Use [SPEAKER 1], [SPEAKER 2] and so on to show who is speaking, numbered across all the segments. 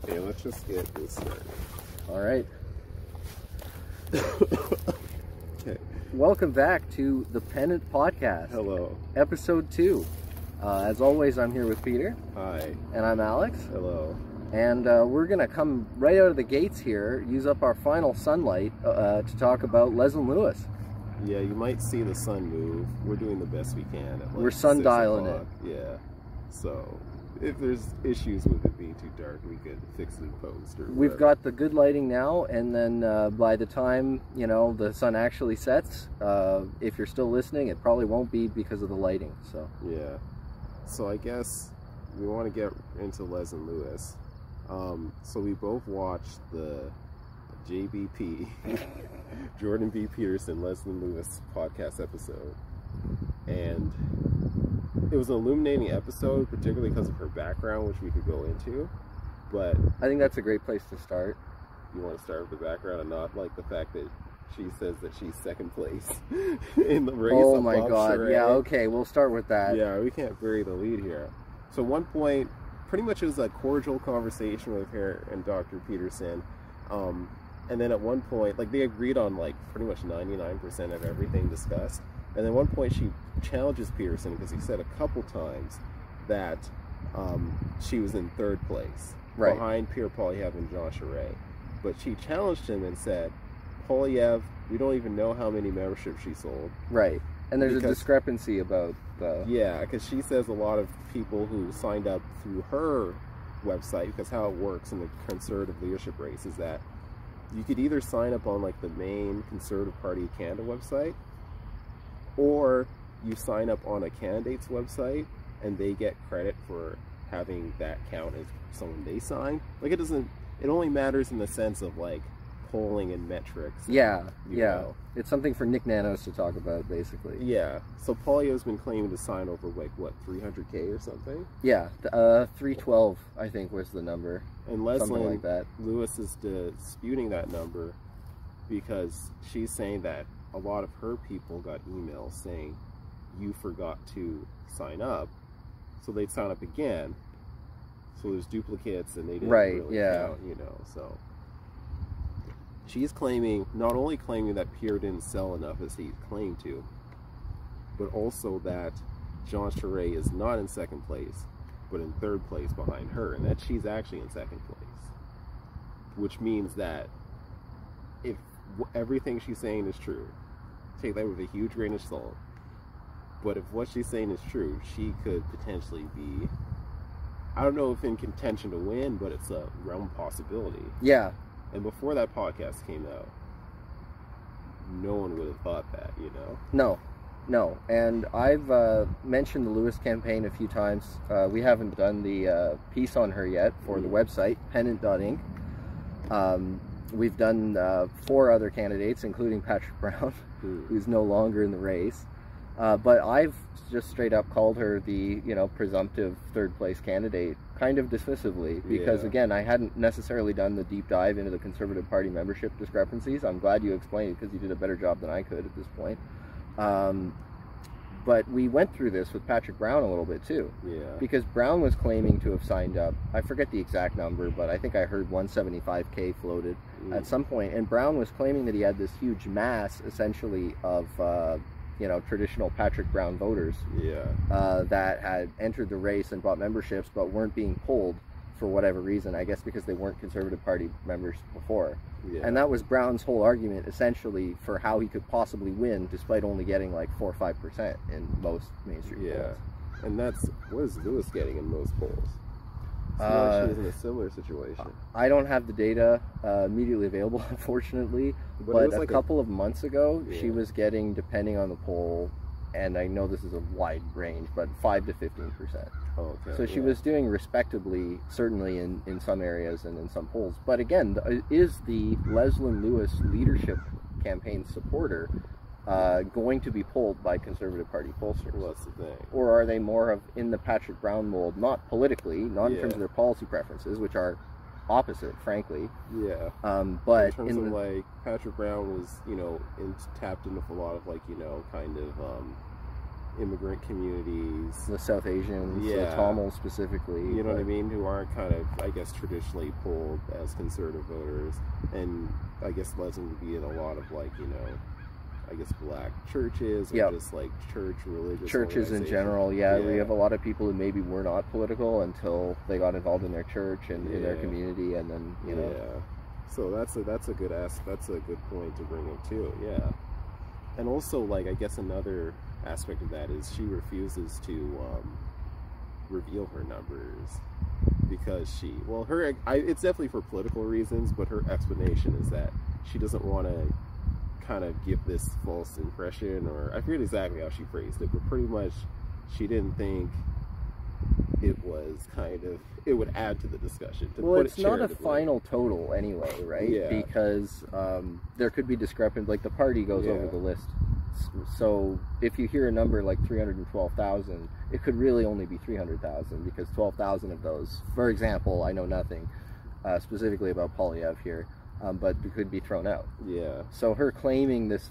[SPEAKER 1] Okay, let's just get this started.
[SPEAKER 2] All right.
[SPEAKER 1] Okay.
[SPEAKER 2] Welcome back to the Pennant Podcast.
[SPEAKER 1] Hello.
[SPEAKER 2] Episode 2. As always, I'm here with Peter.
[SPEAKER 1] Hi.
[SPEAKER 2] And I'm Alex.
[SPEAKER 1] Hello.
[SPEAKER 2] And we're going to come right out of the gates here, use up our final sunlight to talk about Leslyn Lewis.
[SPEAKER 1] Yeah, you might see the sun move. We're doing the best we can. At like
[SPEAKER 2] We're sundialing it.
[SPEAKER 1] Yeah. So, if there's issues with it being too dark, we could fix it in post. Or
[SPEAKER 2] We've got the good lighting now, and then by the time, you know, the sun actually sets, if you're still listening, it probably won't be because of the lighting. So
[SPEAKER 1] yeah. So I guess we want to get into Leslyn Lewis. So we both watched the JBP, Jordan B. Peterson, Leslyn Lewis podcast episode. And it was an illuminating episode, particularly because of her background, which we could go into. But
[SPEAKER 2] I think that's a great place to start.
[SPEAKER 1] You want to start with the background and not like the fact that she says that she's second place in the race.
[SPEAKER 2] Oh my God.
[SPEAKER 1] Charest.
[SPEAKER 2] Yeah, okay, we'll start with that.
[SPEAKER 1] Yeah, we can't bury the lead here. So at one point, pretty much it was a cordial conversation with her and Dr. Peterson. And then at one point, like they agreed on like pretty much 99% of everything discussed. And then at one point she challenges Peterson because he said a couple times that she was in third place,
[SPEAKER 2] right,
[SPEAKER 1] behind Pierre Poilievre and Jean Charest. But she challenged him and said, Poilievre, we don't even know how many memberships she sold.
[SPEAKER 2] Right. And there's a discrepancy about the...
[SPEAKER 1] Yeah, because she says a lot of people who signed up through her website, because how it works in the conservative leadership race is that you could either sign up on like the main Conservative Party of Canada website, or you sign up on a candidate's website and they get credit for having that count as someone they signed. Like it doesn't, it only matters in the sense of like polling and metrics.
[SPEAKER 2] Yeah,
[SPEAKER 1] you
[SPEAKER 2] yeah.
[SPEAKER 1] know.
[SPEAKER 2] It's something for Nick Nanos to talk about, basically.
[SPEAKER 1] Yeah. So Poilievre's been claiming to sign over like what, 300K or something?
[SPEAKER 2] Yeah, 312 I think was the number.
[SPEAKER 1] And Leslyn
[SPEAKER 2] like that.
[SPEAKER 1] Lewis is disputing that number because she's saying that a lot of her people got emails saying you forgot to sign up, so they'd sign up again. So there's duplicates and they didn't really count, you know. So she's claiming, not only claiming that Pierre didn't sell enough as he claimed to, but also that Jean Charest is not in second place, but in third place behind her, and that she's actually in second place. Which means that if everything she's saying is true, take that with a huge grain of salt, but if what she's saying is true, she could potentially be, I don't know if in contention to win, but it's a realm possibility.
[SPEAKER 2] Yeah.
[SPEAKER 1] And before that podcast came out, no one would have thought that, you know?
[SPEAKER 2] No. And I've mentioned the Lewis campaign a few times. We haven't done the piece on her yet for the website, pennant.ink. We've done 4 other candidates, including Patrick Brown, who's no longer in the race. But I've just straight up called her the, you know, presumptive third place candidate, kind of dismissively, because again, I hadn't necessarily done the deep dive into the Conservative Party membership discrepancies. I'm glad you explained it because you did a better job than I could at this point. But we went through this with Patrick Brown a little bit too.
[SPEAKER 1] Yeah.
[SPEAKER 2] Because Brown was claiming to have signed up, I forget the exact number, but I think I heard 175K floated at some point. And Brown was claiming that he had this huge mass, essentially, of, you know, traditional Patrick Brown voters that had entered the race and bought memberships, but weren't being polled for whatever reason. I guess because they weren't Conservative Party members before. And that was Brown's whole argument, essentially, for how he could possibly win, despite only getting like 4 or 5% in most mainstream polls.
[SPEAKER 1] And that's, what is Lewis getting in most polls? So she's in a similar situation.
[SPEAKER 2] I don't have the data immediately available, unfortunately, but a couple of months ago, she was getting, depending on the poll, and I know this is a wide range, but 5 to 15%.
[SPEAKER 1] Okay,
[SPEAKER 2] so she was doing respectably, certainly in some areas and in some polls. But again, is the Leslyn Lewis leadership campaign supporter going to be polled by Conservative Party pollsters?
[SPEAKER 1] Well, that's the thing.
[SPEAKER 2] Or are they more of in the Patrick Brown mold, not politically, not in terms of their policy preferences, which are opposite, frankly.
[SPEAKER 1] Yeah.
[SPEAKER 2] But
[SPEAKER 1] in terms of like Patrick Brown was, you know, tapped into a lot of like, you know, kind of immigrant communities,
[SPEAKER 2] the South Asians, the Tamils specifically.
[SPEAKER 1] You know what I mean? Who aren't kind of, I guess, traditionally polled as conservative voters. And I guess Leslyn would be in a lot of, like, you know, I guess black churches or just like religious
[SPEAKER 2] churches in general. We have a lot of people who maybe were not political until they got involved in their church and in their community, and then you know.
[SPEAKER 1] So that's a good point to bring up too. Yeah, and also, like, I guess another aspect of that is she refuses to reveal her numbers because it's definitely for political reasons, but her explanation is that she doesn't want to kind of give this false impression, or I forget exactly how she phrased it, but pretty much she didn't think it would add to the discussion.
[SPEAKER 2] Well, it's not a final total anyway, right?
[SPEAKER 1] Yeah.
[SPEAKER 2] Because there could be discrepancy, like the party goes over the list. So if you hear a number like 312,000, it could really only be 300,000 because 12,000 of those, for example, I know nothing specifically about Polyev here, but it could be thrown out.
[SPEAKER 1] Yeah.
[SPEAKER 2] So her claiming this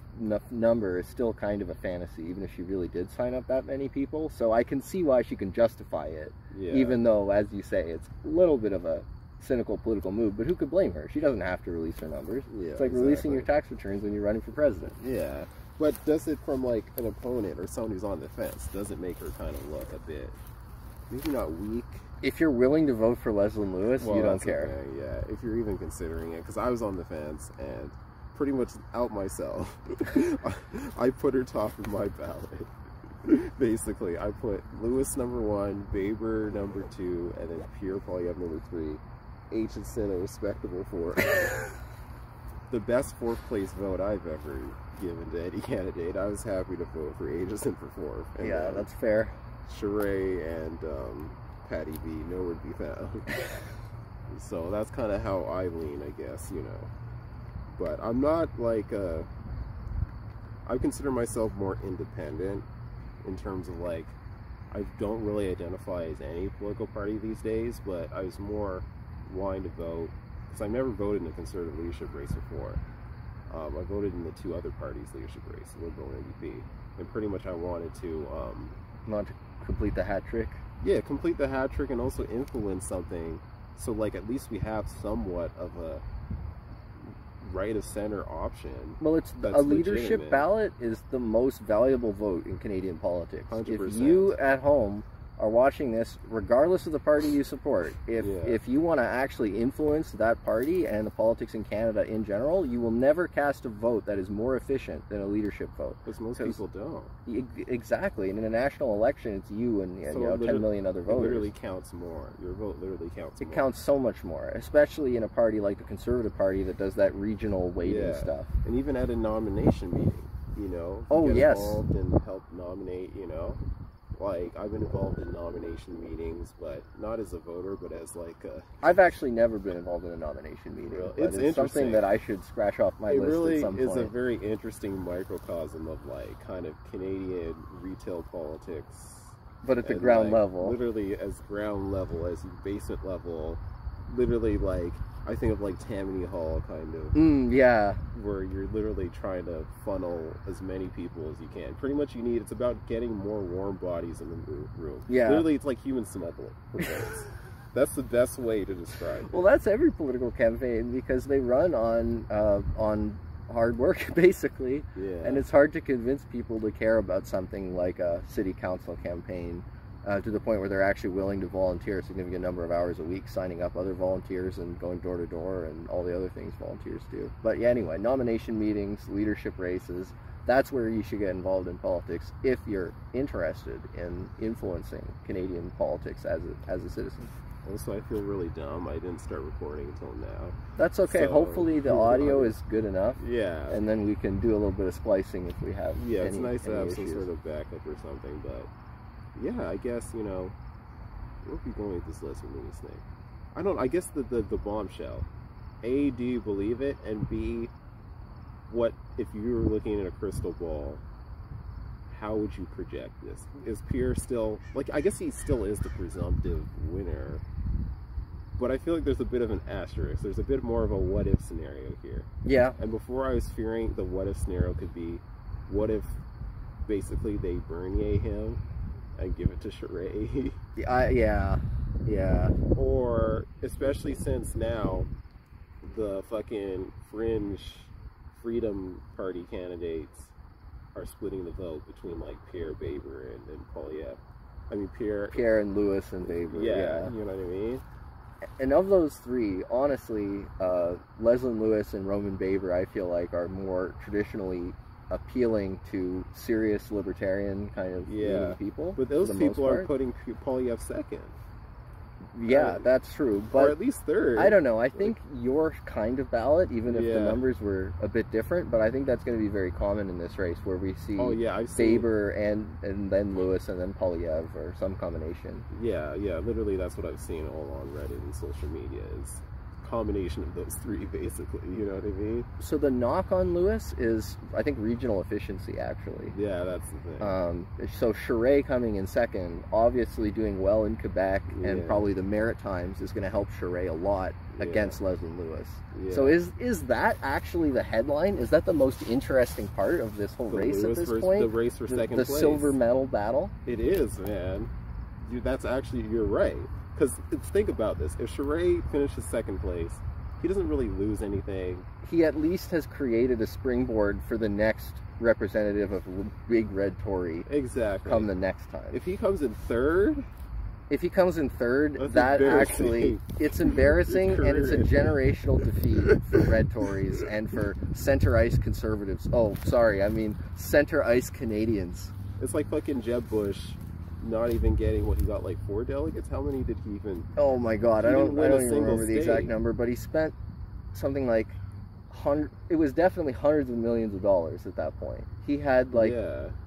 [SPEAKER 2] number is still kind of a fantasy, even if she really did sign up that many people. So I can see why she can justify it, even though, as you say, it's a little bit of a cynical political move. But who could blame her? She doesn't have to release her numbers.
[SPEAKER 1] Yeah,
[SPEAKER 2] it's like releasing your tax returns when you're running for president.
[SPEAKER 1] Yeah. But does it, from like an opponent or someone who's on the fence, does it make her kind of look a bit, maybe not weak?
[SPEAKER 2] If you're willing to vote for Leslyn Lewis, you don't care.
[SPEAKER 1] Okay, yeah, if you're even considering it, because I was on the fence and pretty much out myself. I put her top of my ballot. Basically, I put Lewis #1, Baber #2, and then Pierre Polyev #3. Aitchison a respectable 4th. The best 4th place vote I've ever given to any candidate. I was happy to vote for Aitchison for 4th. And
[SPEAKER 2] yeah, that's fair.
[SPEAKER 1] Sheree and Patty B, nowhere to be found. So that's kind of how I lean, I guess, you know. But I'm not like I consider myself more independent in terms of, like, I don't really identify as any political party these days, but I was more wanting to vote because I've never voted in a conservative leadership race before. I voted in the 2 other parties' leadership race, Liberal and NDP, and pretty much I wanted to
[SPEAKER 2] not to complete the hat trick.
[SPEAKER 1] Yeah, complete the hat trick and also influence something, so like at least we have somewhat of a right of center option.
[SPEAKER 2] Well, it's a leadership ballot is the most valuable vote in Canadian politics.
[SPEAKER 1] 100%.
[SPEAKER 2] If you at home are watching this, regardless of the party you support, if you want to actually influence that party and the politics in Canada in general, you will never cast a vote that is more efficient than a leadership vote.
[SPEAKER 1] Because most people don't.
[SPEAKER 2] Exactly. And in a national election, it's you and 10 million other voters.
[SPEAKER 1] It literally counts more. Your vote literally counts more.
[SPEAKER 2] It counts so much more, especially in a party like the Conservative Party that does that regional weighting stuff.
[SPEAKER 1] And even at a nomination meeting, you know. Get involved and help nominate, you know. Like, I've been involved in nomination meetings, but not as a voter, but as like a...
[SPEAKER 2] I've actually never been involved in a nomination meeting. It's something that I should scratch off my list at some point. It really is
[SPEAKER 1] a very interesting microcosm of, like, kind of Canadian retail politics.
[SPEAKER 2] But at the ground level.
[SPEAKER 1] Literally as ground level, as basement level. Literally, like, I think of like Tammany Hall, kind of.
[SPEAKER 2] Yeah.
[SPEAKER 1] Where you're literally trying to funnel as many people as you can. Pretty much it's about getting more warm bodies in the room.
[SPEAKER 2] Yeah.
[SPEAKER 1] Literally, it's like human smuggling for votes. That's the best way to describe it.
[SPEAKER 2] Well, that's every political campaign because they run on hard work, basically.
[SPEAKER 1] Yeah.
[SPEAKER 2] And it's hard to convince people to care about something like a city council campaign. To the point where they're actually willing to volunteer a significant number of hours a week, signing up other volunteers and going door to door and all the other things volunteers do. But yeah, anyway, nomination meetings, leadership races, that's where you should get involved in politics if you're interested in influencing Canadian politics as a citizen.
[SPEAKER 1] Also, I feel really dumb. I didn't start recording until now.
[SPEAKER 2] That's okay. So, hopefully the audio is good enough.
[SPEAKER 1] Yeah.
[SPEAKER 2] And then we can do a little bit of splicing if we have
[SPEAKER 1] it's nice to have some sort of backup or something, but... Yeah, I guess, you know, we'll be going with this Leslyn Lewis thing. I guess the bombshell. A, do you believe it? And B, what, if you were looking at a crystal ball, how would you project this? Is Pierre still, like, I guess he still is the presumptive winner, but I feel like there's a bit of an asterisk. There's a bit more of a what-if scenario here.
[SPEAKER 2] Yeah.
[SPEAKER 1] And before I was fearing the what-if scenario could be, what if basically they Bernier him and give it to Sheree.
[SPEAKER 2] Yeah.
[SPEAKER 1] Or especially since now the fucking fringe Freedom Party candidates are splitting the vote between like Pierre Baber and Polyev. I mean
[SPEAKER 2] Pierre and Lewis and Baber.
[SPEAKER 1] Yeah, you know what I mean?
[SPEAKER 2] And of those three, honestly, Leslyn Lewis and Roman Baber, I feel like, are more traditionally appealing to serious libertarian kind of leaning people.
[SPEAKER 1] But those people are putting Polyev second.
[SPEAKER 2] Yeah, that's true. But
[SPEAKER 1] or at least third.
[SPEAKER 2] I don't know. I think your kind of ballot, even if the numbers were a bit different, but I think that's going to be very common in this race where we see Baber and then Lewis and then Polyev or some combination.
[SPEAKER 1] Yeah, literally that's what I've seen all on Reddit and social media is combination of those three, basically, you know what I mean?
[SPEAKER 2] So the knock on Lewis is, I think, regional efficiency, actually.
[SPEAKER 1] Yeah, that's the thing.
[SPEAKER 2] So Sheree coming in second, obviously doing well in Quebec, and probably the Maritimes is going to help Sheree a lot against Leslyn Lewis. So is that actually the headline? Is that the most interesting part of this whole race at this point?
[SPEAKER 1] The race for second place.
[SPEAKER 2] The silver medal battle?
[SPEAKER 1] It is, man. Dude, that's actually, you're right. Because think about this. If Sheree finishes second place, he doesn't really lose anything.
[SPEAKER 2] He at least has created a springboard for the next representative of Big Red Tory.
[SPEAKER 1] Exactly.
[SPEAKER 2] Come the next time.
[SPEAKER 1] If he comes in third...
[SPEAKER 2] If he comes in third, that actually... It's embarrassing, and it's a generational defeat for Red Tories and for center-ice conservatives. Oh, sorry, I mean center-ice Canadians.
[SPEAKER 1] It's like fucking Jeb Bush not even getting what he got, like 4 delegates. How many did he even?
[SPEAKER 2] Oh my god, I don't even remember the exact number, but he spent something like it was definitely hundreds of millions of dollars at that point. He had like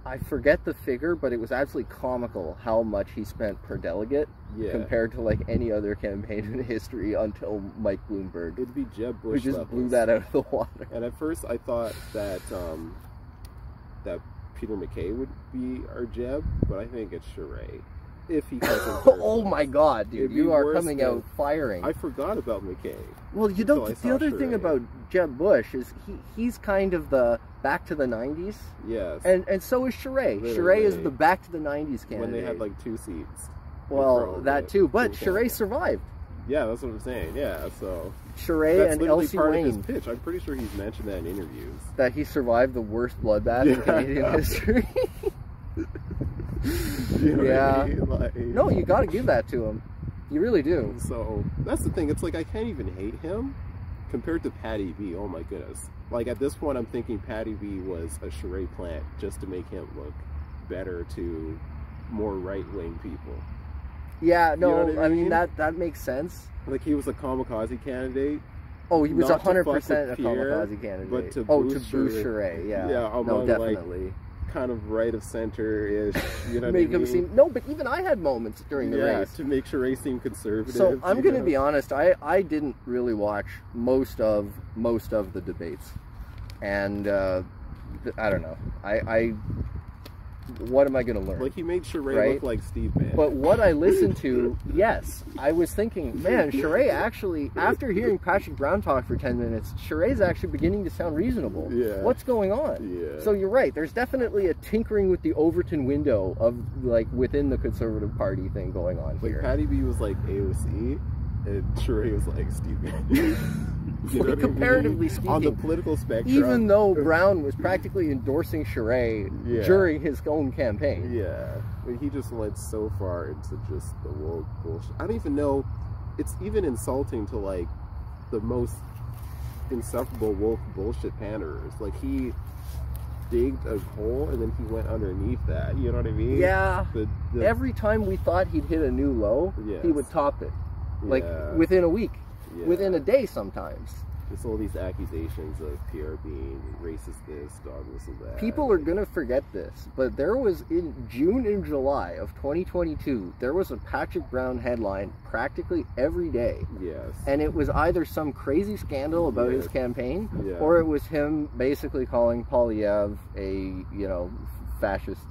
[SPEAKER 2] I forget the figure, but it was absolutely comical how much he spent per delegate compared to like any other campaign in history until Mike Bloomberg.
[SPEAKER 1] It'd be Jeb Bush.
[SPEAKER 2] Who just blew that out of the water.
[SPEAKER 1] And at first I thought that that Peter MacKay would be our Jeb, but I think it's Sheree. If he comes in third.
[SPEAKER 2] Oh my god, dude, you are coming out firing.
[SPEAKER 1] I forgot about MacKay.
[SPEAKER 2] Well, you don't. The other thing about Jeb Bush is he's kind of the back to the 90s.
[SPEAKER 1] Yes.
[SPEAKER 2] And so is Sheree. Sheree is the back to the 90s candidate.
[SPEAKER 1] When they had like 2 seats.
[SPEAKER 2] Well, that too, but Sheree survived.
[SPEAKER 1] Yeah, that's what I'm saying. Yeah, so
[SPEAKER 2] Sheree and Elsie
[SPEAKER 1] part
[SPEAKER 2] Wayne.
[SPEAKER 1] Of his pitch. I'm pretty sure he's mentioned that in interviews.
[SPEAKER 2] That he survived the worst bloodbath in Canadian history.
[SPEAKER 1] You know what I mean? Like,
[SPEAKER 2] no, you got to give that to him. You really do.
[SPEAKER 1] So that's the thing. It's like I can't even hate him compared to Patty B. Oh my goodness! Like at this point, I'm thinking Patty B. was a Sheree plant just to make him look better to more right-wing people.
[SPEAKER 2] Yeah, no, you know I mean that makes sense.
[SPEAKER 1] Like he was a kamikaze candidate.
[SPEAKER 2] Oh, he was 100% a kamikaze candidate.
[SPEAKER 1] But to
[SPEAKER 2] boost Sheree, yeah.
[SPEAKER 1] Yeah,
[SPEAKER 2] no, definitely.
[SPEAKER 1] Like, kind of right of center-ish, you know what I mean?
[SPEAKER 2] Him seem, no, but even I had moments during the race.
[SPEAKER 1] To make Sheree seem conservative.
[SPEAKER 2] So I'm going to be honest, I didn't really watch most of the debates. And I don't know. What am I going to learn?
[SPEAKER 1] Like, he made Sheree look like Steve Bannon.
[SPEAKER 2] But what I listened to, yes, I was thinking, man, Sheree actually, after hearing Patrick Brown talk for 10 minutes, Sheree's actually beginning to sound reasonable.
[SPEAKER 1] Yeah.
[SPEAKER 2] What's going on?
[SPEAKER 1] Yeah.
[SPEAKER 2] So you're right, there's definitely a tinkering with the Overton window of, like, within the Conservative Party thing going on here.
[SPEAKER 1] Like, Patty B was like AOC, and Sheree was like Steve Bannon. You know
[SPEAKER 2] comparatively speaking,
[SPEAKER 1] on the political spectrum,
[SPEAKER 2] even though Brown was practically endorsing Sheree during his own campaign.
[SPEAKER 1] Yeah, I mean, he just went so far into just the woke bullshit. I don't even know. It's even insulting to like the most insufferable woke bullshit panderers. Like he digged a hole and then he went underneath that. You know what I mean?
[SPEAKER 2] Yeah. Every time we thought he'd hit a new low, he would top it. Like within a week. Within a day sometimes.
[SPEAKER 1] It's all these accusations of Pierre being racist this, dog this, and that.
[SPEAKER 2] People are going to forget this, but there was in June and July of 2022, there was a Patrick Brown headline practically every day.
[SPEAKER 1] Yes.
[SPEAKER 2] And it was either some crazy scandal about his campaign, or it was him basically calling Polyev a, fascist,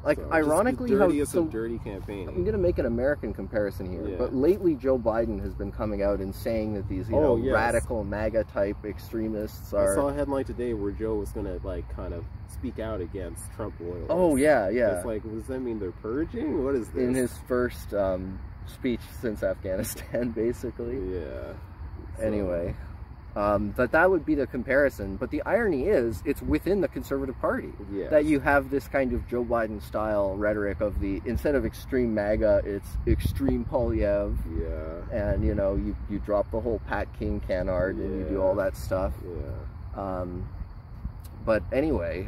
[SPEAKER 2] Like,
[SPEAKER 1] So,
[SPEAKER 2] ironically,
[SPEAKER 1] just the dirtiest
[SPEAKER 2] how
[SPEAKER 1] of dirty campaigning.
[SPEAKER 2] I'm gonna make an American comparison here,
[SPEAKER 1] Yeah.
[SPEAKER 2] but lately Joe Biden has been coming out and saying that these, you know,
[SPEAKER 1] yes.
[SPEAKER 2] radical MAGA type extremists
[SPEAKER 1] I
[SPEAKER 2] are.
[SPEAKER 1] saw a headline today where Joe was gonna like kind of speak out against Trump loyalists.
[SPEAKER 2] Oh yeah, yeah.
[SPEAKER 1] It's like, does that mean they're purging? What is this?
[SPEAKER 2] In his first speech since Afghanistan, basically.
[SPEAKER 1] Yeah. So,
[SPEAKER 2] Anyway, but that would be the comparison. But the irony is, it's within the Conservative Party
[SPEAKER 1] yes.
[SPEAKER 2] that you have this kind of Joe Biden style rhetoric of the, instead of extreme MAGA, it's extreme Polyev.
[SPEAKER 1] Yeah.
[SPEAKER 2] And you know, you drop the whole Pat King canard and you do all that stuff.
[SPEAKER 1] Yeah.
[SPEAKER 2] But anyway,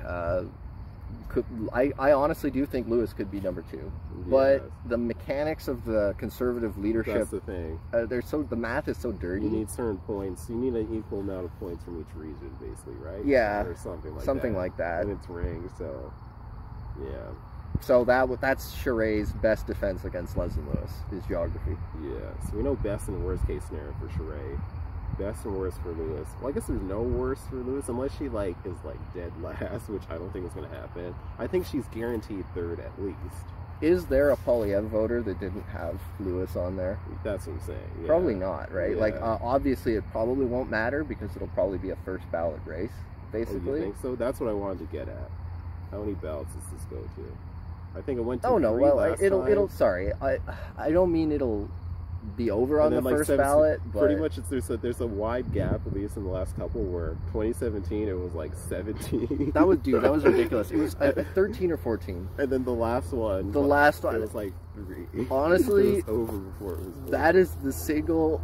[SPEAKER 2] I honestly do think Lewis could be number 2. But
[SPEAKER 1] Yes.
[SPEAKER 2] the mechanics of the Conservative leadership,
[SPEAKER 1] That's the thing.
[SPEAKER 2] the math is so dirty.
[SPEAKER 1] You need certain points. You need an equal amount of points from each region, basically, right?
[SPEAKER 2] Yeah.
[SPEAKER 1] Or something like that.
[SPEAKER 2] Something like that.
[SPEAKER 1] And it's ring, so yeah.
[SPEAKER 2] So that's Chare's best defense against Leslyn Lewis, is geography.
[SPEAKER 1] Yeah. So we know best and worst case scenario for Sheree. Best and worst for Lewis. Well, I guess there's no worst for Lewis unless she like is like dead last, which I don't think is going to happen. I think she's guaranteed 3rd at least.
[SPEAKER 2] Is there a Polyev voter that didn't have Lewis on there?
[SPEAKER 1] That's what I'm saying. Yeah.
[SPEAKER 2] Probably not, right?
[SPEAKER 1] Yeah.
[SPEAKER 2] Like, obviously it probably won't matter because it'll probably be a first ballot race, basically.
[SPEAKER 1] Oh, you think so? That's what I wanted to get at. How many ballots does this go to? I think it went to
[SPEAKER 2] Oh no,
[SPEAKER 1] 3
[SPEAKER 2] well,
[SPEAKER 1] last
[SPEAKER 2] it'll.
[SPEAKER 1] time.
[SPEAKER 2] Sorry, I don't mean it'll be over on
[SPEAKER 1] And
[SPEAKER 2] the
[SPEAKER 1] then, like,
[SPEAKER 2] first ballot, but
[SPEAKER 1] pretty much there's a wide gap, at least in the last couple, where 2017 it was like 17.
[SPEAKER 2] that was ridiculous. It was 13 or 14.
[SPEAKER 1] And then the last one,
[SPEAKER 2] The last one,
[SPEAKER 1] it was like 3.
[SPEAKER 2] Honestly,
[SPEAKER 1] it was over before it was 4.
[SPEAKER 2] that is the single,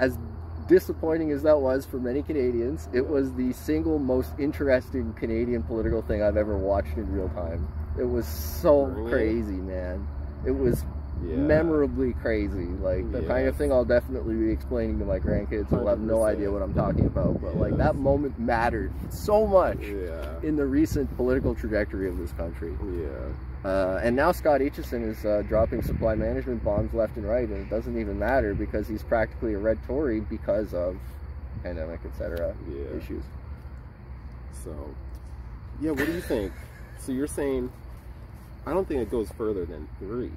[SPEAKER 2] as disappointing as that was for many Canadians, it was the single most interesting Canadian political thing I've ever watched in real time. It was so
[SPEAKER 1] Really?
[SPEAKER 2] crazy, man. It was
[SPEAKER 1] Yeah.
[SPEAKER 2] memorably crazy, like the kind of
[SPEAKER 1] Yes.
[SPEAKER 2] thing I'll definitely be explaining to my grandkids who will have no
[SPEAKER 1] 100%.
[SPEAKER 2] idea what I'm talking about, but like
[SPEAKER 1] Yes.
[SPEAKER 2] that moment mattered so much
[SPEAKER 1] Yeah.
[SPEAKER 2] in the recent political trajectory of this country.
[SPEAKER 1] Yeah.
[SPEAKER 2] And now Scott Aitchison is dropping supply management bombs left and right, and it doesn't even matter because he's practically a red Tory because of pandemic, etc.
[SPEAKER 1] Yeah.
[SPEAKER 2] issues.
[SPEAKER 1] So, yeah, what do you think? So you're saying, I don't think it goes further than 3,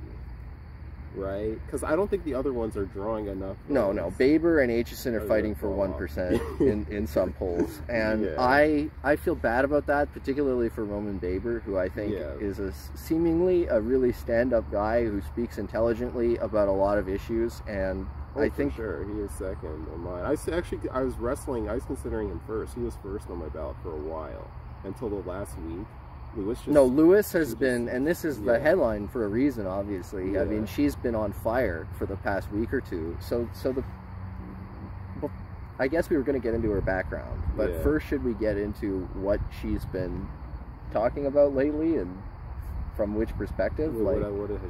[SPEAKER 1] right? Because I don't think the other ones are drawing enough.
[SPEAKER 2] No,
[SPEAKER 1] votes.
[SPEAKER 2] Baber and Aitchison are
[SPEAKER 1] Oh,
[SPEAKER 2] fighting
[SPEAKER 1] yeah.
[SPEAKER 2] for
[SPEAKER 1] Oh.
[SPEAKER 2] 1% in some polls, and
[SPEAKER 1] Yeah.
[SPEAKER 2] I feel bad about that, particularly for Roman Baber, who I think
[SPEAKER 1] Yeah.
[SPEAKER 2] is seemingly a really stand-up guy who speaks intelligently about a lot of issues, and
[SPEAKER 1] Oh,
[SPEAKER 2] I
[SPEAKER 1] for
[SPEAKER 2] think
[SPEAKER 1] sure he is second on mine. I was considering him first. He was first on my ballot for a while until the last week.
[SPEAKER 2] Lewis has been, and this is the
[SPEAKER 1] Yeah.
[SPEAKER 2] headline for a reason, obviously. I
[SPEAKER 1] Yeah.
[SPEAKER 2] mean, she's been on fire for the past week or two. I guess we were going to get into her background, but
[SPEAKER 1] Yeah.
[SPEAKER 2] first, should we get into what she's been talking about lately and from which perspective?
[SPEAKER 1] What has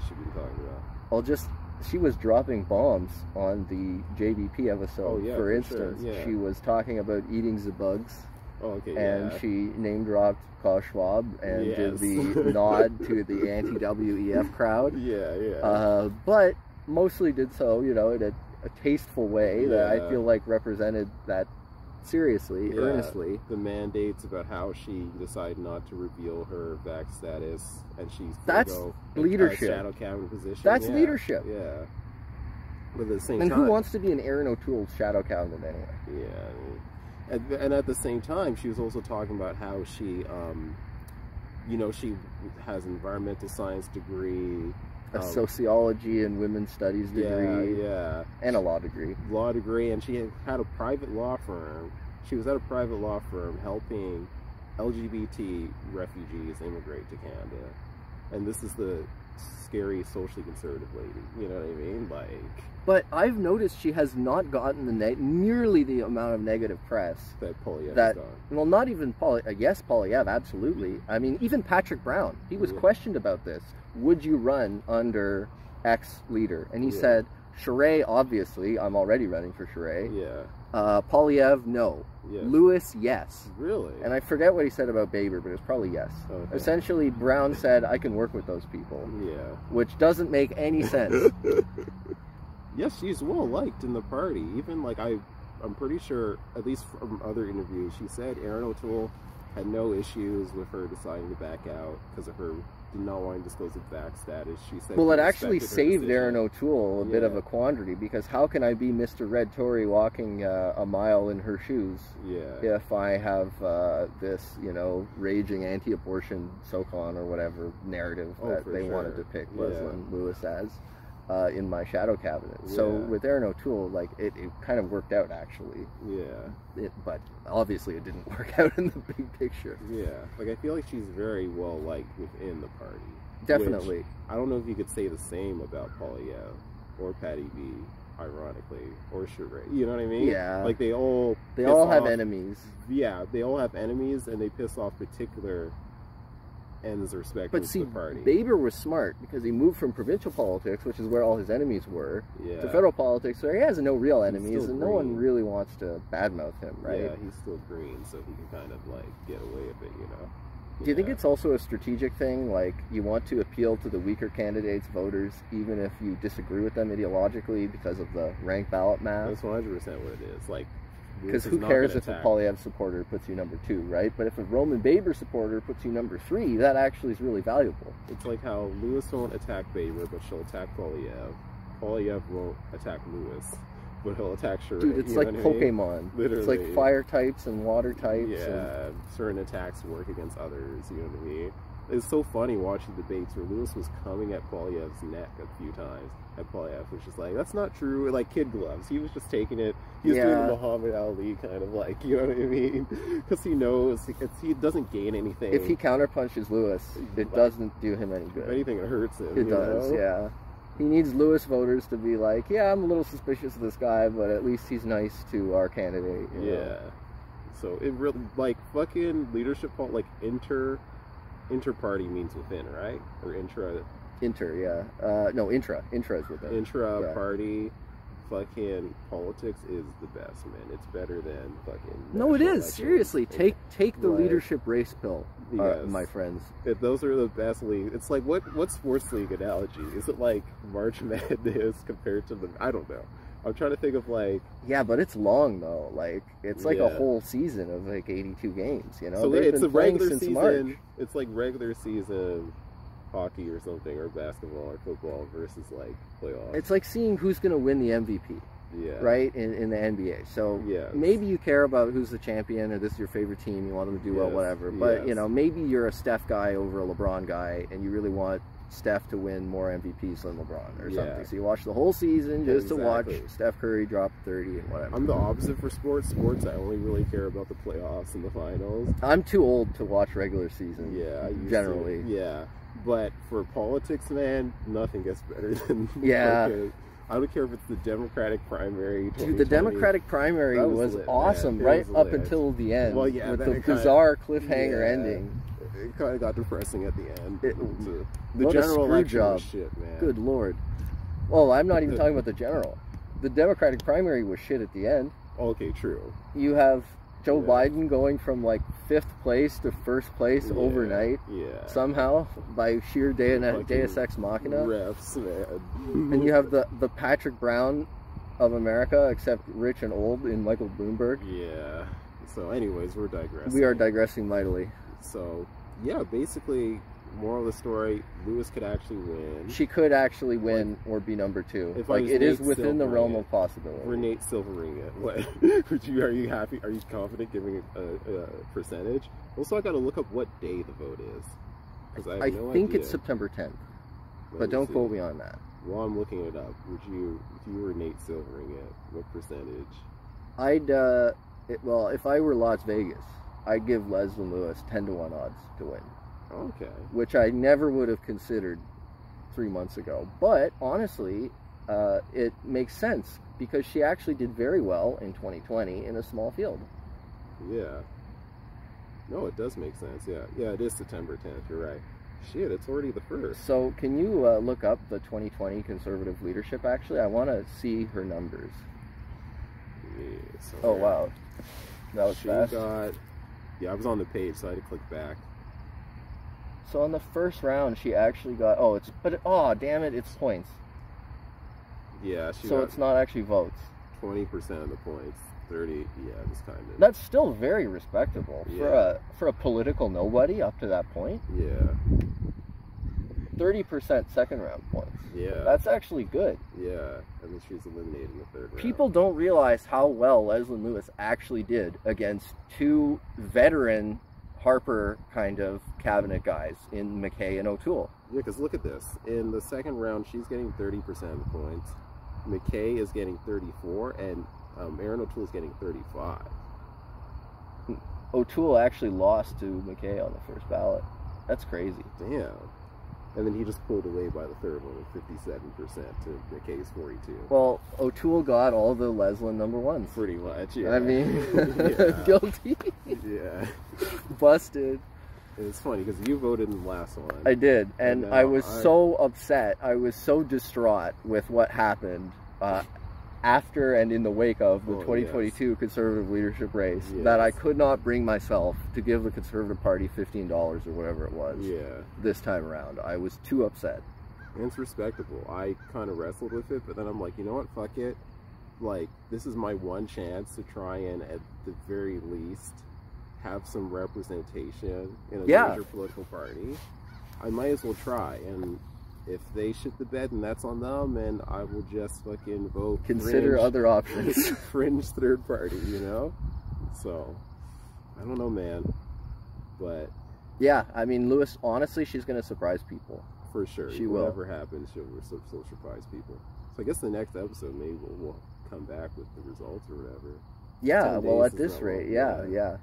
[SPEAKER 1] she been talking about?
[SPEAKER 2] She was dropping bombs on the JVP episode.
[SPEAKER 1] Oh, yeah,
[SPEAKER 2] for
[SPEAKER 1] for
[SPEAKER 2] instance,
[SPEAKER 1] sure, yeah.
[SPEAKER 2] she was talking about eating the bugs.
[SPEAKER 1] Oh, okay,
[SPEAKER 2] And
[SPEAKER 1] yeah.
[SPEAKER 2] she name dropped Klaus Schwab and did
[SPEAKER 1] Yes.
[SPEAKER 2] the nod to the anti-WEF crowd.
[SPEAKER 1] Yeah.
[SPEAKER 2] But mostly did so, in a tasteful way that I
[SPEAKER 1] Yeah.
[SPEAKER 2] feel like represented that seriously,
[SPEAKER 1] Yeah.
[SPEAKER 2] earnestly.
[SPEAKER 1] The mandates about how she decided not to reveal her vax status, and she's
[SPEAKER 2] That's leadership.
[SPEAKER 1] shadow cabinet position.
[SPEAKER 2] That's
[SPEAKER 1] Yeah,
[SPEAKER 2] leadership.
[SPEAKER 1] Yeah. But at the same
[SPEAKER 2] And
[SPEAKER 1] time,
[SPEAKER 2] who wants to be an Aaron O'Toole's shadow cabinet anyway?
[SPEAKER 1] Yeah. And at the same time, she was also talking about how she, she has an environmental science degree,
[SPEAKER 2] A sociology and women's studies degree,
[SPEAKER 1] yeah,
[SPEAKER 2] and a law degree.
[SPEAKER 1] law degree, and she had a private law firm. She was at a private law firm helping LGBT refugees immigrate to Canada. And this is the scary socially conservative lady, you know what I mean?
[SPEAKER 2] But I've noticed she has not gotten nearly the amount of negative press
[SPEAKER 1] that Polyev
[SPEAKER 2] that,
[SPEAKER 1] has done.
[SPEAKER 2] well, not even yes, Polyev, absolutely. I mean, even Patrick Brown, he was questioned about this. Would you run under X leader? And he said, Charest, obviously, I'm already running for Charest.
[SPEAKER 1] Yeah.
[SPEAKER 2] Polyev, no.
[SPEAKER 1] Yes.
[SPEAKER 2] Lewis, yes.
[SPEAKER 1] Really?
[SPEAKER 2] And I forget what he said about Baber, but it's probably yes.
[SPEAKER 1] Okay.
[SPEAKER 2] Essentially, Brown said, I can work with those people.
[SPEAKER 1] Yeah.
[SPEAKER 2] Which doesn't make any sense.
[SPEAKER 1] Yes, she's well liked in the party. Even I'm pretty sure, at least from other interviews, she said Aaron O'Toole had no issues with her deciding to back out because of her did not want to disclose exact status. She said,
[SPEAKER 2] well,
[SPEAKER 1] he
[SPEAKER 2] it actually
[SPEAKER 1] respected her
[SPEAKER 2] saved
[SPEAKER 1] decision.
[SPEAKER 2] Aaron O'Toole a bit of a quandary, because how can I be Mr. Red Tory walking a mile in her shoes if I have this, you know, raging anti-abortion SoCon or whatever narrative that they wanted to pick Leslyn Lewis as in my shadow cabinet. So with Aaron O'Toole, like, it kind of worked out, actually. But obviously it didn't work out in the big picture.
[SPEAKER 1] Like, I feel like she's very well liked within the party.
[SPEAKER 2] Definitely.
[SPEAKER 1] Which, I don't know if you could say the same about Polyev or Patty B, ironically, or Sheree. You know what I mean?
[SPEAKER 2] Yeah.
[SPEAKER 1] Like, they all
[SPEAKER 2] have enemies.
[SPEAKER 1] Yeah, they all have enemies, and they piss off particular ends or spectrums of the party.
[SPEAKER 2] Baber was smart, because he moved from provincial politics, which is where all his enemies were, to federal politics, where he has no real enemies, and no one really wants to badmouth him, right?
[SPEAKER 1] Yeah, he's still green, so he can kind of, like, get away with it, you know?
[SPEAKER 2] Do you think it's also a strategic thing? Like, you want to appeal to the weaker candidates' voters, even if you disagree with them ideologically because of the rank ballot math?
[SPEAKER 1] That's 100% what it is. Like,
[SPEAKER 2] because who cares if a Polyev supporter puts you number 2, right? But if a Roman Baber supporter puts you number 3, that actually is really valuable.
[SPEAKER 1] It's like how Lewis won't attack Baber, but she'll attack Polyev. Polyev won't attack Lewis, but he'll attack Sheree.
[SPEAKER 2] Dude, it's like Pokemon.
[SPEAKER 1] Literally.
[SPEAKER 2] It's like fire types and water types.
[SPEAKER 1] Yeah, certain attacks work against others, you know what I mean? It's so funny watching debates where Lewis was coming at Polyev's neck a few times. At Polyev was just like, that's not true, like kid gloves. He was just taking it. He was doing the Muhammad Ali kind of, like, you know what I mean? Because he knows he doesn't gain anything.
[SPEAKER 2] If he counterpunches Lewis, it doesn't do him any good.
[SPEAKER 1] If anything, it hurts him.
[SPEAKER 2] It does, yeah. He needs Lewis voters to be like, yeah, I'm a little suspicious of this guy, but at least he's nice to our candidate. You know?
[SPEAKER 1] So it really, like, fucking leadership, like, inter-party means within, right? Or intra...
[SPEAKER 2] Inter, no, intra. Intra is with it.
[SPEAKER 1] Intra-party fucking politics is the best, man. It's better than fucking...
[SPEAKER 2] No, it is. Seriously. Take the leadership race pill, my friends.
[SPEAKER 1] Those are the best leagues. It's like, what sports league analogy? Is it like March Madness compared to the... I don't know. I'm trying to think of, like...
[SPEAKER 2] Yeah, but it's long, though. Like, it's like a whole season of, like, 82 games, you know?
[SPEAKER 1] So
[SPEAKER 2] it's
[SPEAKER 1] a regular
[SPEAKER 2] since
[SPEAKER 1] season.
[SPEAKER 2] March.
[SPEAKER 1] It's like regular season... hockey or something, or basketball or football versus, like, playoffs.
[SPEAKER 2] It's like seeing who's going to win the MVP, right, in the NBA. So maybe you care about who's the champion, or this is your favorite team, you want them to do well, whatever. But, you know, maybe you're a Steph guy over a LeBron guy, and you really want Steph to win more MVPs than LeBron or something. So you watch the whole season just to watch Steph Curry drop 30 and whatever.
[SPEAKER 1] I'm the opposite for sports. Sports, I only really care about the playoffs and the finals.
[SPEAKER 2] I'm too old to watch regular season. Generally.
[SPEAKER 1] But for politics, man, nothing gets better than I don't care if it's the Democratic primary.
[SPEAKER 2] Dude, the Democratic primary was lit, awesome, right up until the end.
[SPEAKER 1] Well, yeah,
[SPEAKER 2] with the bizarre cliffhanger ending.
[SPEAKER 1] It kind of got depressing at the end.
[SPEAKER 2] The general election was shit, man. Good lord. Well, I'm not even talking about the general. The Democratic primary was shit at the end.
[SPEAKER 1] Okay, true.
[SPEAKER 2] You have Joe Biden going from, like, 5th place to 1st place overnight somehow by sheer Deus Ex Machina.
[SPEAKER 1] Refs, man.
[SPEAKER 2] And you have the Patrick Brown of America, except rich and old, in Michael Bloomberg.
[SPEAKER 1] Yeah. So anyways, we're digressing.
[SPEAKER 2] We are digressing mightily.
[SPEAKER 1] So, yeah, basically, moral of the story, Lewis could actually win.
[SPEAKER 2] She could actually win or be number 2. Like, it is within the realm of possibility.
[SPEAKER 1] We're Nate Silvering it. What? Are you happy? Are you confident giving it a percentage? Also, I got to look up what day the vote is. Because I think
[SPEAKER 2] it's September 10th. But don't quote me on that.
[SPEAKER 1] While I'm looking it up, if you were Nate Silvering it, what percentage?
[SPEAKER 2] Well, if I were Las Vegas, I'd give Leslyn Lewis 10-to-1 odds to win.
[SPEAKER 1] Okay.
[SPEAKER 2] Which I never would have considered 3 months ago. But, honestly, it makes sense, because she actually did very well in 2020 in a small field.
[SPEAKER 1] Yeah. No, it does make sense, Yeah, it is September 10th, you're right. Shit, it's already the 1st.
[SPEAKER 2] So, can you look up the 2020 Conservative leadership, actually? I want to see her numbers. Oh, wow. That was fast.
[SPEAKER 1] Yeah, I was on the page, so I had to click back.
[SPEAKER 2] So on the first round, she actually got... damn it, it's points.
[SPEAKER 1] Yeah,
[SPEAKER 2] so it's not actually votes.
[SPEAKER 1] 20% of the points. 30, yeah, just kind of.
[SPEAKER 2] That's still very respectable for a political nobody up to that point.
[SPEAKER 1] Yeah.
[SPEAKER 2] 30% second round points.
[SPEAKER 1] Yeah.
[SPEAKER 2] That's actually good.
[SPEAKER 1] Yeah. And then she's eliminated in the third round.
[SPEAKER 2] People don't realize how well Leslyn Lewis actually did against two veteran Harper kind of cabinet guys in McKay and O'Toole.
[SPEAKER 1] Yeah, because look at this. In the second round, she's getting 30% of the points. McKay is getting 34, and Aaron O'Toole is getting 35.
[SPEAKER 2] O'Toole actually lost to McKay on the first ballot. That's crazy.
[SPEAKER 1] Damn. And then he just pulled away by the third one with 57% to McKay's 42.
[SPEAKER 2] Well, O'Toole got all the Leslyn number ones.
[SPEAKER 1] Pretty much, yeah.
[SPEAKER 2] I mean,
[SPEAKER 1] Yeah.
[SPEAKER 2] guilty.
[SPEAKER 1] Yeah.
[SPEAKER 2] Busted.
[SPEAKER 1] It's funny because you voted in the last one.
[SPEAKER 2] I did, and
[SPEAKER 1] now
[SPEAKER 2] I was so upset. I was so distraught with what happened after and in the wake of the 2022 Conservative leadership race that I could not bring myself to give the Conservative Party $15 or whatever it was this time around. I was too upset.
[SPEAKER 1] And it's respectable. I kind of wrestled with it, but then I'm like, you know what, fuck it. Like, this is my one chance to try and, at the very least, have some representation in a major political party. I might as well try, and if they shit the bed, and that's on them, and I will just fucking vote.
[SPEAKER 2] Consider other options.
[SPEAKER 1] Fringe third party, you know? So, I don't know, man. But
[SPEAKER 2] yeah, I mean, Lewis, honestly, she's going to surprise people.
[SPEAKER 1] For sure.
[SPEAKER 2] She will.
[SPEAKER 1] Whatever happens, she'll surprise people. So I guess the next episode, maybe we'll come back with the results or whatever.
[SPEAKER 2] Yeah, well, at this rate, yeah.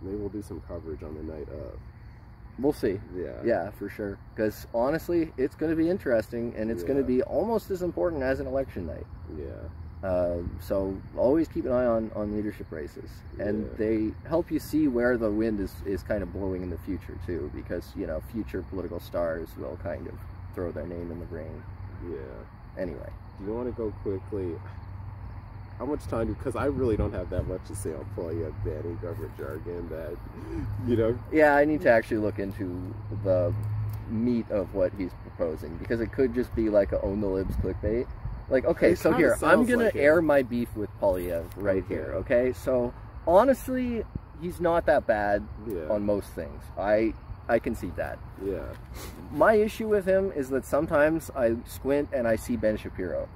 [SPEAKER 1] Maybe we'll do some coverage on the night of.
[SPEAKER 2] We'll see.
[SPEAKER 1] Yeah.
[SPEAKER 2] Yeah, for sure. Because honestly, it's going to be interesting, and it's going to be almost as important as an election night.
[SPEAKER 1] Yeah.
[SPEAKER 2] So always keep an eye on leadership races, and they help you see where the wind is kind of blowing in the future too, because you know future political stars will kind of throw their name in the ring.
[SPEAKER 1] Yeah.
[SPEAKER 2] Anyway,
[SPEAKER 1] do you want to go quickly? How much time do, because I really don't have that much to say on Polyev banning government jargon that, you know.
[SPEAKER 2] Yeah, I need to actually look into the meat of what he's proposing, because it could just be like a own the libs clickbait. Like, okay, so here, I'm going to air my beef with Polyev right here, okay? So, honestly, he's not that bad on most things. I concede that.
[SPEAKER 1] Yeah.
[SPEAKER 2] My issue with him is that sometimes I squint and I see Ben Shapiro.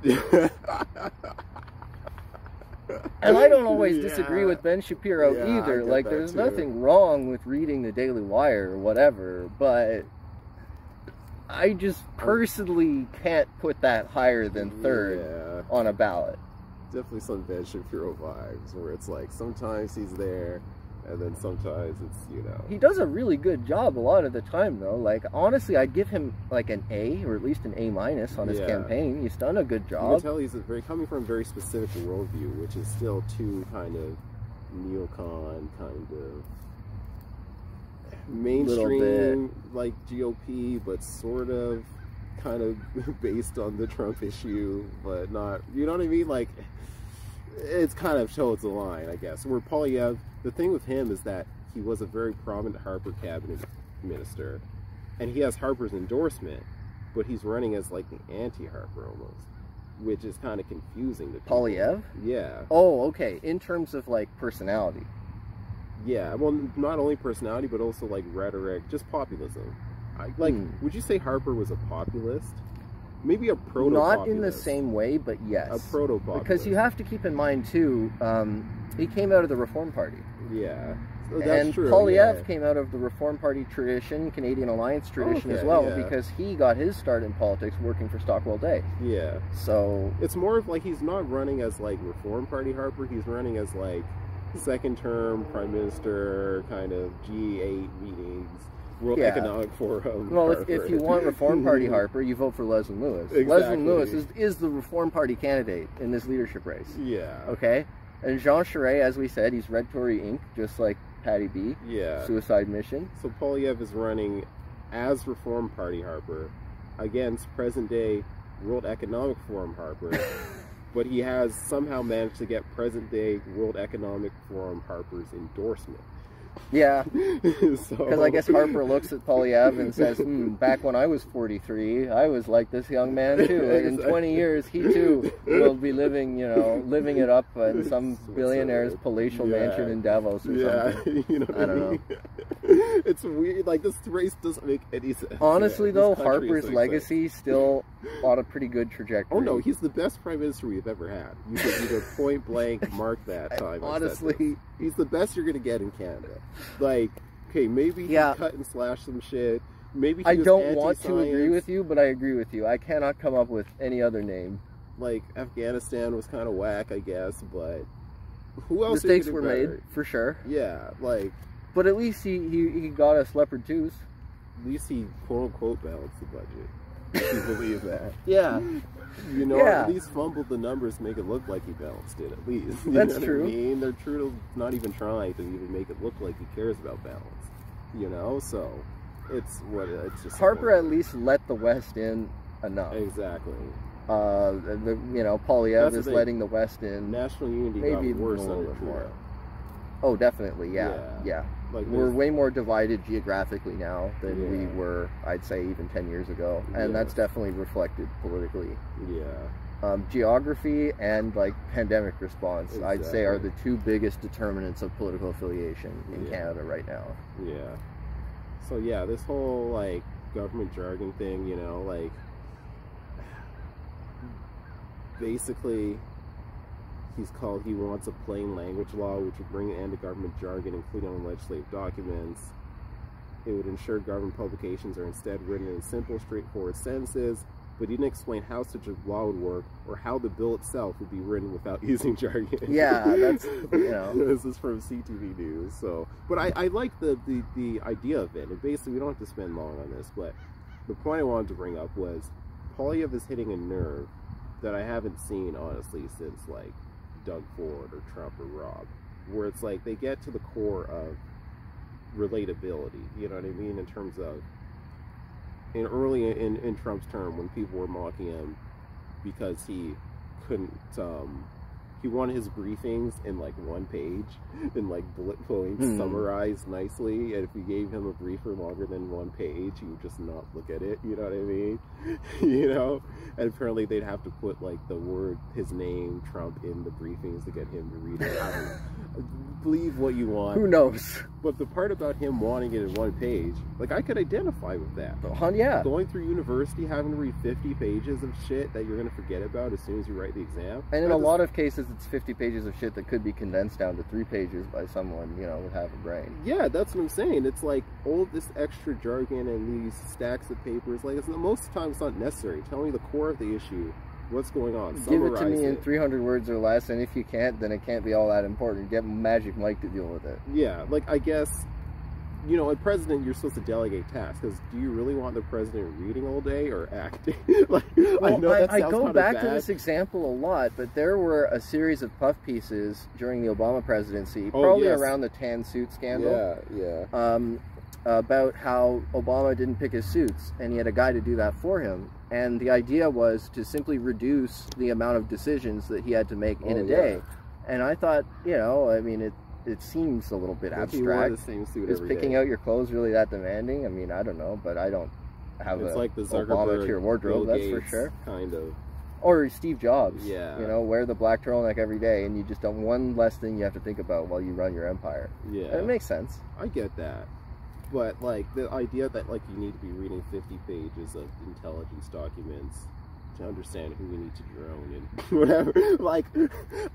[SPEAKER 2] And I don't always disagree with Ben Shapiro either. Like, there's nothing wrong with reading the Daily Wire or whatever, but I just personally can't put that higher than third on a ballot.
[SPEAKER 1] Definitely some Ben Shapiro vibes, where it's like sometimes he's there, and then sometimes it's, you know.
[SPEAKER 2] He does a really good job a lot of the time, though. Like, honestly, I'd give him like an A, or at least an A- on his campaign. He's done a good job.
[SPEAKER 1] You can tell he's coming from a very specific worldview, which is still too kind of neocon, kind of mainstream, like GOP, but sort of kind of based on the Trump issue, but not, you know what I mean? Like, it's kind of toes the line, I guess. Where Polyev, the thing with him is that he was a very prominent Harper cabinet minister, and he has Harper's endorsement, but he's running as like the anti-Harper almost, which is kind of confusing to people.
[SPEAKER 2] Polyev?
[SPEAKER 1] Yeah.
[SPEAKER 2] Oh, okay. In terms of like personality.
[SPEAKER 1] Yeah, well, not only personality, but also like rhetoric, just populism. Would you say Harper was a populist? Maybe a proto-populist.
[SPEAKER 2] Not in the same way, but yes.
[SPEAKER 1] A proto-populist.
[SPEAKER 2] Because you have to keep in mind, too, he came out of the Reform Party.
[SPEAKER 1] Yeah. So
[SPEAKER 2] and
[SPEAKER 1] true,
[SPEAKER 2] Polyev came out of the Reform Party tradition, Canadian Alliance tradition as well, because he got his start in politics working for Stockwell Day.
[SPEAKER 1] Yeah.
[SPEAKER 2] So
[SPEAKER 1] it's more of like he's not running as like Reform Party Harper, he's running as like second term Prime Minister, kind of G8 meetings. World Economic Forum.
[SPEAKER 2] Well, if you want Reform Party Harper, you vote for Leslyn Lewis.
[SPEAKER 1] Exactly.
[SPEAKER 2] Leslyn Lewis is the Reform Party candidate in this leadership race.
[SPEAKER 1] Yeah.
[SPEAKER 2] Okay? And Jean Charest, as we said, he's Red Tory Inc., just like Patty B.
[SPEAKER 1] Yeah.
[SPEAKER 2] Suicide Mission.
[SPEAKER 1] So Polyev is running as Reform Party Harper against present-day World Economic Forum Harper, but he has somehow managed to get present-day World Economic Forum Harper's endorsement.
[SPEAKER 2] Yeah,
[SPEAKER 1] So
[SPEAKER 2] because I guess Harper looks at Polyev and says, back when I was 43, I was like this young man too. In 20 years, he too will be living, living it up in some billionaire's palatial mansion in Davos or something.
[SPEAKER 1] You know what
[SPEAKER 2] I don't know.
[SPEAKER 1] It's weird. Like, this race doesn't make any sense.
[SPEAKER 2] Honestly, though, Harper's legacy still on a pretty good trajectory.
[SPEAKER 1] Oh no, he's the best prime minister we've ever had. You could either point blank mark that time.
[SPEAKER 2] Honestly,
[SPEAKER 1] he's the best you're gonna get in Canada. Like, okay, maybe he cut and slash some shit. Maybe
[SPEAKER 2] I don't want to agree with you, but I agree with you. I cannot come up with any other name.
[SPEAKER 1] Like, Afghanistan was kind of whack, I guess, but who else?
[SPEAKER 2] Mistakes were made, for sure.
[SPEAKER 1] Yeah, like.
[SPEAKER 2] But at least he got us leopard 2s.
[SPEAKER 1] At least he quote-unquote balanced the budget. If you believe that.
[SPEAKER 2] Yeah.
[SPEAKER 1] At least fumbled the numbers, make it look like he balanced it, at least.
[SPEAKER 2] That's true.
[SPEAKER 1] I mean, they're true to not even trying to even make it look like he cares about balance. So it's just
[SPEAKER 2] Harper at least let the West in enough.
[SPEAKER 1] Exactly.
[SPEAKER 2] Polyev is letting the West in.
[SPEAKER 1] National unity
[SPEAKER 2] maybe
[SPEAKER 1] got worse
[SPEAKER 2] a little
[SPEAKER 1] under
[SPEAKER 2] bit more.
[SPEAKER 1] Trudeau.
[SPEAKER 2] Oh, definitely, yeah.
[SPEAKER 1] Like,
[SPEAKER 2] we're way more divided geographically now than we were, I'd say, even 10 years ago, and that's definitely reflected politically.
[SPEAKER 1] Yeah.
[SPEAKER 2] Geography and pandemic response, I'd say, are the two biggest determinants of political affiliation in Canada right now.
[SPEAKER 1] Yeah. So yeah, this whole government jargon thing, basically. He wants a plain language law which would bring an end to government jargon, including on legislative documents. It would ensure government publications are instead written in simple, straightforward sentences, but he didn't explain how such a law would work or how the bill itself would be written without using jargon.
[SPEAKER 2] Yeah, that's,
[SPEAKER 1] This is from CTV News, so. But I like the idea of it, and basically we don't have to spend long on this, but the point I wanted to bring up was Polyev is hitting a nerve that I haven't seen, honestly, since, Doug Ford or Trump or Rob, where it's they get to the core of relatability, you know what I mean, in terms of early in Trump's term when people were mocking him because he couldn't he wanted his briefings in one page in bullet points summarized nicely, and if we gave him a briefer longer than one page he would just not look at it, you know what I mean? And apparently they'd have to put the word, his name, Trump, in the briefings to get him to read it. I don't believe what you want.
[SPEAKER 2] Who knows?
[SPEAKER 1] But the part about him wanting it in one page, I could identify with that.
[SPEAKER 2] Yeah.
[SPEAKER 1] Going through university, having to read 50 pages of shit that you're going to forget about as soon as you write the exam.
[SPEAKER 2] And in a lot of cases, it's 50 pages of shit that could be condensed down to 3 pages by someone, with half a brain.
[SPEAKER 1] Yeah, that's what I'm saying. It's all this extra jargon and these stacks of papers. Most of the time it's not necessary. Tell me the core of the issue. What's going on?
[SPEAKER 2] Give it to me in 300 words or less, and if you can't, then it can't be all that important. Get Magic Mike to deal with it.
[SPEAKER 1] Yeah, I guess, a president, you're supposed to delegate tasks, because do you really want the president reading all day or acting?
[SPEAKER 2] I go back to this example a lot, but there were a series of puff pieces during the Obama presidency, probably around the tan suit scandal.
[SPEAKER 1] Yeah.
[SPEAKER 2] About how Obama didn't pick his suits, and he had a guy to do that for him. And the idea was to simply reduce the amount of decisions that he had to make in a day. And I thought, it seems a little bit abstract.
[SPEAKER 1] He wore the same suit
[SPEAKER 2] Is
[SPEAKER 1] every
[SPEAKER 2] picking
[SPEAKER 1] day.
[SPEAKER 2] out your clothes really that demanding? I don't know, but I don't have
[SPEAKER 1] it's
[SPEAKER 2] a
[SPEAKER 1] like the
[SPEAKER 2] Obama to your wardrobe,
[SPEAKER 1] Bill
[SPEAKER 2] that's
[SPEAKER 1] Gates,
[SPEAKER 2] for sure.
[SPEAKER 1] Kind of.
[SPEAKER 2] Or Steve Jobs.
[SPEAKER 1] Yeah.
[SPEAKER 2] Wear the black turtleneck every day, and you just don't one less thing you have to think about while you run your empire.
[SPEAKER 1] Yeah.
[SPEAKER 2] And it makes sense.
[SPEAKER 1] I get that. But, the idea that, you need to be reading 50 pages of intelligence documents to understand who we need to drone and whatever,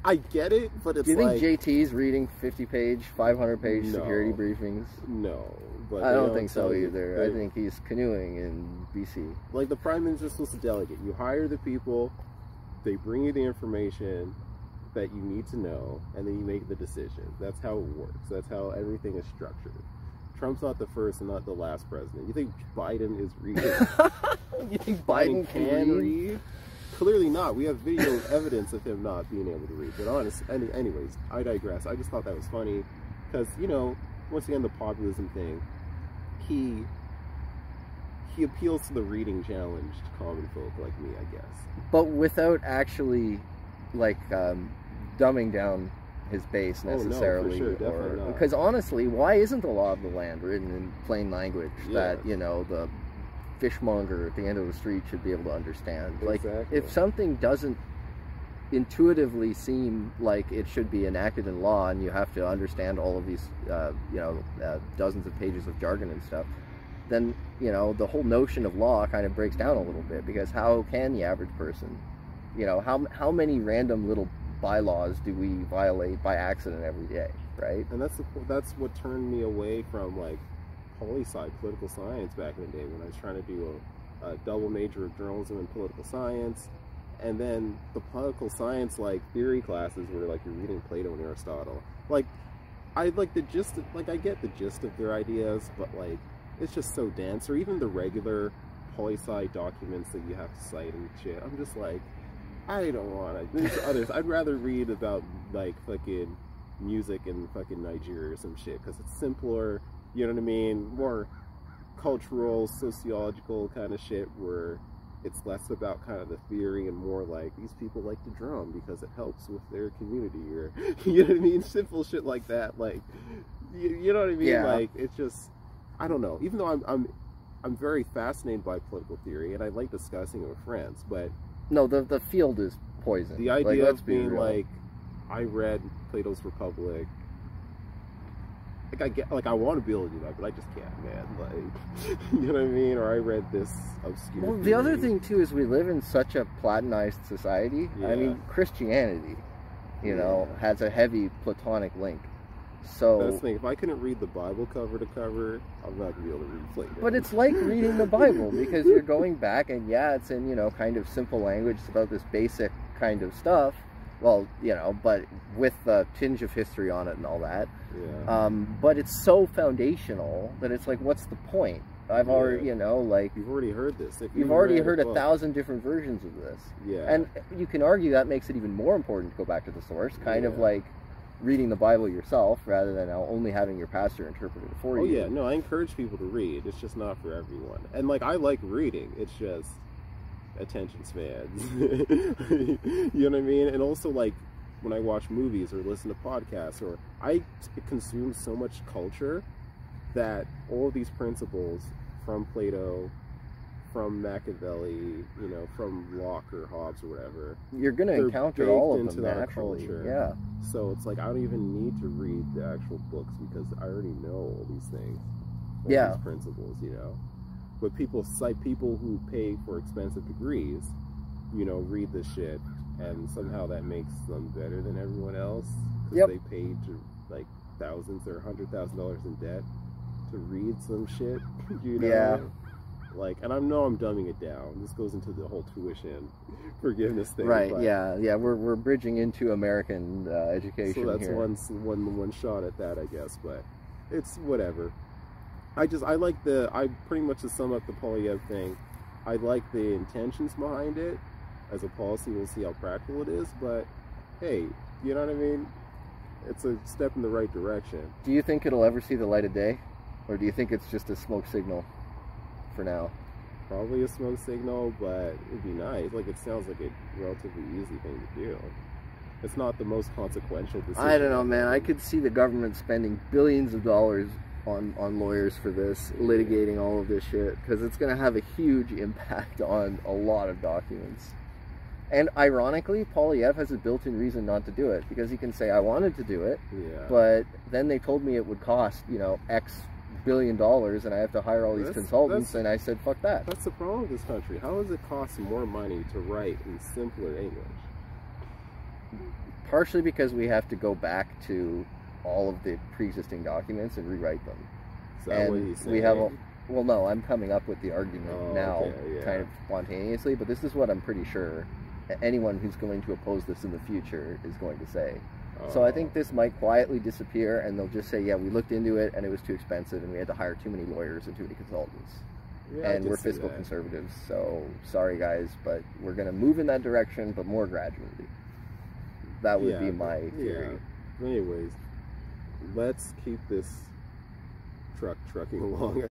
[SPEAKER 1] I get it, but it's
[SPEAKER 2] Do you think JT's reading 50-page, 500-page security briefings?
[SPEAKER 1] No. But
[SPEAKER 2] I don't think so either. I think he's canoeing in BC.
[SPEAKER 1] The Prime Minister's supposed to delegate. You hire the people, they bring you the information that you need to know, and then you make the decision. That's how it works. That's how everything is structured. Trump's not the first and not the last president. You think Biden is reading?
[SPEAKER 2] You think Biden can read?
[SPEAKER 1] Clearly not. We have video evidence of him not being able to read. But anyways, I digress. I just thought that was funny because, once again, the populism thing, he appeals to the reading challenged common folk like me, I guess.
[SPEAKER 2] But without actually, dumbing down his base
[SPEAKER 1] Oh, no, for
[SPEAKER 2] necessarily,
[SPEAKER 1] sure, definitely not.
[SPEAKER 2] because honestly, why isn't the law of the land written in plain language that, you know, the fishmonger at the end of the street should be able to understand? Like,
[SPEAKER 1] Exactly.
[SPEAKER 2] if something doesn't intuitively seem like it should be enacted in law, and you have to understand all of these, you know, dozens of pages of jargon and stuff, then, you know, the whole notion of law kind of breaks down a little bit, because how can the average person, you know, how many random little bylaws do we violate by accident every day, right?
[SPEAKER 1] And that's what turned me away from, like, poli-sci, political science back in the day, when I was trying to do a double major of journalism and political science. And then the political science, like, theory classes where, like, you're reading Plato and Aristotle. Like, I like the gist of, like, I get the gist of their ideas, but, like, it's just so dense. Or even the regular poli-sci documents that you have to cite and shit. I'm just like, I don't want to. There's others. I'd rather read about, like, fucking music in fucking Nigeria or some shit, because it's simpler, you know what I mean? More cultural, sociological kind of shit, where it's less about kind of the theory and more like, these people like to drum because it helps with their community, or, you know what I mean? Simple shit like that. Like, you know what I mean?
[SPEAKER 2] Yeah.
[SPEAKER 1] Like, it's just, I don't know. Even though I'm very fascinated by political theory, and I like discussing it with friends, but
[SPEAKER 2] No, the field is poison.
[SPEAKER 1] the idea
[SPEAKER 2] let's
[SPEAKER 1] of
[SPEAKER 2] be
[SPEAKER 1] being
[SPEAKER 2] real.
[SPEAKER 1] like, I read Plato's Republic. Like, I get, like, I want to be able to do that, but I just can't, man. Like, you know what I mean? Or I read this obscure.
[SPEAKER 2] Well, the other
[SPEAKER 1] theory.
[SPEAKER 2] thing too is we live in such a Platonized society. I
[SPEAKER 1] Yeah.
[SPEAKER 2] mean, Christianity, you know,
[SPEAKER 1] Yeah.
[SPEAKER 2] has a heavy Platonic link.
[SPEAKER 1] That's
[SPEAKER 2] So,
[SPEAKER 1] the thing. If I couldn't read the Bible cover to cover, I'm not gonna be able to read Plato.
[SPEAKER 2] but it's like reading the Bible, because you're going back, and yeah, it's in, you know, kind of simple language. It's about this basic kind of stuff. Well, you know, but with a tinge of history on it and all that.
[SPEAKER 1] Yeah.
[SPEAKER 2] But it's so foundational that it's like, what's the point? I've already,
[SPEAKER 1] Yeah.
[SPEAKER 2] you know, like,
[SPEAKER 1] You've already heard this. If
[SPEAKER 2] you've already
[SPEAKER 1] read
[SPEAKER 2] heard
[SPEAKER 1] book,
[SPEAKER 2] 1,000 different versions of this.
[SPEAKER 1] Yeah.
[SPEAKER 2] And you can argue that makes it even more important to go back to the source, kind of
[SPEAKER 1] Yeah.
[SPEAKER 2] like reading the Bible yourself rather than only having your pastor interpret it for
[SPEAKER 1] Oh
[SPEAKER 2] you.
[SPEAKER 1] yeah, no, I encourage people to read. It's just not for everyone. And like, I like reading. It's just attention spans. You know what I mean? And also, like, when I watch movies or listen to podcasts, or I consume so much culture that all of these principles from Plato, from Machiavelli, you know, from Locke or Hobbes or whatever,
[SPEAKER 2] You're going to
[SPEAKER 1] they're
[SPEAKER 2] encounter
[SPEAKER 1] baked
[SPEAKER 2] all of
[SPEAKER 1] into
[SPEAKER 2] them
[SPEAKER 1] our
[SPEAKER 2] naturally.
[SPEAKER 1] culture.
[SPEAKER 2] Yeah.
[SPEAKER 1] So it's like, I don't even need to read the actual books, because I already know all these things, all
[SPEAKER 2] Yeah.
[SPEAKER 1] these principles, you know. But people cite people who pay for expensive degrees, you know, read this shit, and somehow that makes them better than everyone else, because
[SPEAKER 2] Yep.
[SPEAKER 1] they paid to, like, thousands or $100,000 in debt to read some shit, you know.
[SPEAKER 2] Yeah.
[SPEAKER 1] Like, and I know I'm dumbing it down. This goes into the whole tuition forgiveness thing,
[SPEAKER 2] Right.
[SPEAKER 1] but-
[SPEAKER 2] Yeah. We're bridging into American education
[SPEAKER 1] so that's
[SPEAKER 2] here.
[SPEAKER 1] one shot at that, I guess, but it's whatever. I pretty much, to sum up the Polyev thing, I like the intentions behind it. As a policy, we'll see how practical it is, but hey, you know what I mean? It's a step in the right direction.
[SPEAKER 2] Do you think it'll ever see the light of day? Or do you think it's just a smoke signal for now?
[SPEAKER 1] Probably a smoke signal, but it'd be nice. Like, it sounds like a relatively easy thing to do. It's not the most consequential decision.
[SPEAKER 2] I don't know, man. I could see the government spending billions of dollars on lawyers for this, litigating all of this shit, because it's going to have a huge impact on a lot of documents. And ironically, Polyev has a built-in reason not to do it, because he can say, I wanted to do it,
[SPEAKER 1] Yeah.
[SPEAKER 2] but then they told me it would cost, you know, X billion dollars, and I have to hire all these consultants, and I said, fuck that.
[SPEAKER 1] That's the problem with this country. How does it cost more money to write in simpler English?
[SPEAKER 2] Partially because we have to go back to all of the pre-existing documents and rewrite them.
[SPEAKER 1] Is that what
[SPEAKER 2] And
[SPEAKER 1] he's
[SPEAKER 2] we have
[SPEAKER 1] saying?
[SPEAKER 2] well, no, I'm coming up with the argument
[SPEAKER 1] Oh,
[SPEAKER 2] now,
[SPEAKER 1] okay, yeah.
[SPEAKER 2] kind of spontaneously, but this is what I'm pretty sure anyone who's going to oppose this in the future is going to say. So I think this might quietly disappear, and they'll just say, yeah, we looked into it, and it was too expensive, and we had to hire too many lawyers and too many consultants.
[SPEAKER 1] Yeah, I
[SPEAKER 2] And
[SPEAKER 1] can
[SPEAKER 2] we're
[SPEAKER 1] see
[SPEAKER 2] fiscal
[SPEAKER 1] that.
[SPEAKER 2] conservatives, so sorry guys, but we're going to move in that direction, but more gradually. That would be my theory.
[SPEAKER 1] Yeah. Anyways, let's keep this trucking along.